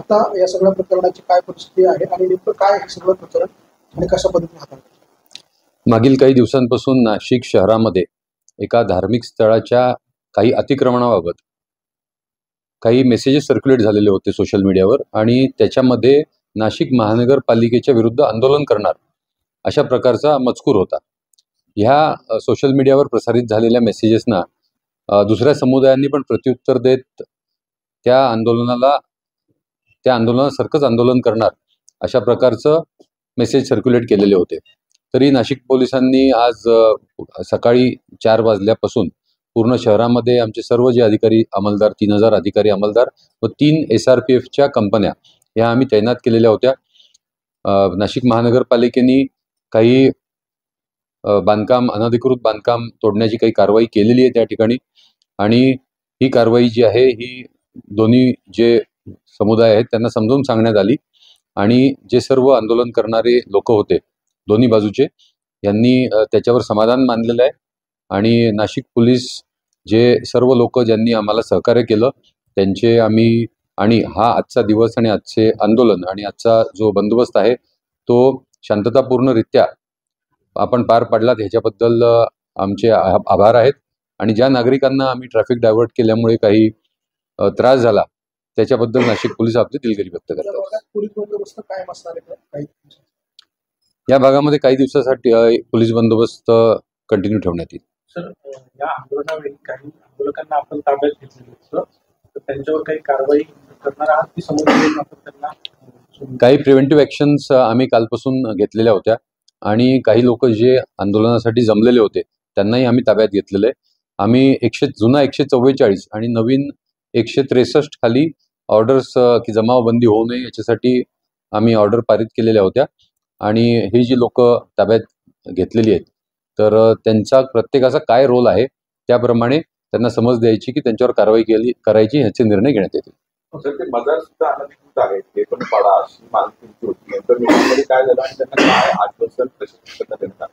आता या सगळ्या प्रकरणाची काय परिस्थिती आहे आणि नेमकं काय हे सगळं प्रकरण आणि कशा पद्धतीने हाताळलं? मागील काही दिवसांपासून नाशिक शहरामध्ये एका धार्मिक स्थळाच्या काही अतिक्रमणाबाबत काही मेसेजेस सर्क्युलेट झालेले होते सोशल मीडियावर आणि त्याच्यामध्ये नाशिक महानगरपालिकेच्या विरुद्ध आंदोलन करणार अशा प्रकारचा मजकूर होता. ह्या सोशल मीडियावर प्रसारित झालेल्या मेसेजेसना दुसऱ्या समुदायांनी पण प्रत्युत्तर देत त्या आंदोलनासारखंच आंदोलन करणार अशा प्रकारचं मेसेज सर्क्युलेट केलेले होते. तरी नाशिक पोलिसांनी आज सकाळी 4 वाजल्यापासून पूर्ण शहरामध्ये आमचे सर्व जे अधिकारी अंमलदार 3000 अधिकारी अंमलदार व 3 SRPFच्या कंपन्या ह्या आम्ही तैनात केलेल्या होत्या. नाशिक महानगरपालिकेने काही बांधकाम अनधिकृत बांधकाम तोडण्याची काही कारवाई केलेली आहे त्या ठिकाणी आणि ही कारवाई जी आहे ही दोन्ही जे समुदाय आहेत त्यांना समजावून सांगण्यात आली आणि जे सर्व आंदोलन करणारे लोक होते दोन्ही बाजूचे यांनी त्याच्यावर समाधान मानलेलं आहे आणि नाशिक पोलीस जे सर्व लोक ज्यांनी आम्हाला सहकार्य केलं त्यांचे आम्ही आणि हा आजचा दिवस आणि आजचे आंदोलन आणि आजचा जो बंदोबस्त आहे तो शांततापूर्णरित्या आपण पार पाडलात ह्याच्याबद्दल आमचे आभार आहेत आणि ज्या नागरिकांना आम्ही ट्रॅफिक डायव्हर्ट केल्यामुळे काही त्रास झाला त्याच्याबद्दल नाशिक पोलीस आपली दिलगिरी व्यक्त करतात. पोलीस बंदोबस्त कायम असणार आहे? या भागामध्ये काही दिवसासाठी पोलीस बंदोबस्त कंटिन्यू ठेवण्यात येईल. सर, या आंदोलनावेळी काही आंदोलकांना आपण ताब्यात घेतलेलं होतं, तर त्यांच्यावर काही कारवाई करणार आहात की समोर त्यांना? काही प्रिव्हेंटिव्ह ॲक्शन्स आम्ही कालपासून घेतलेल्या होत्या आणि काही लोक जे आंदोलनासाठी जमलेले होते त्यांनाही आम्ही ताब्यात घेतलेलं आहे. आम्ही जुना 144 आणि नवीन 163 खाली ऑर्डर्स की जमावबंदी होऊ नये याच्यासाठी आम्ही ऑर्डर पारित केलेल्या होत्या आणि ही जी लोक ताब्यात घेतलेली आहेत तर त्यांचा प्रत्येकाचा काय रोल आहे त्याप्रमाणे त्यांना समज द्यायची की त्यांच्यावर कारवाई करायची ह्याचे निर्णय घेण्यात येतील. ते मजार सुद्धा अनधिकृत आहेत ते पण पाडा अशी मागणी होती. नंतर मीटिंगमध्ये काय झालं आणि त्यांना काय आश्वासन प्रशासनाकडनं देण्यात आलं?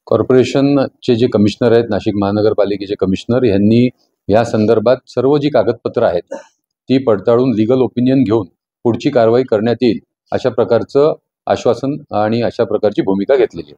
कॉर्पोरेशनचे जे कमिशनर आहेत नाशिक महानगरपालिकेचे कमिशनर यांनी या संदर्भात सर्व जी कागदपत्र आहेत ती पडताळून लीगल ओपिनियन घेऊन पुढची कारवाई करण्यात येईल अशा प्रकारचं आश्वासन आणि अशा प्रकारची भूमिका घेतलेली आहे.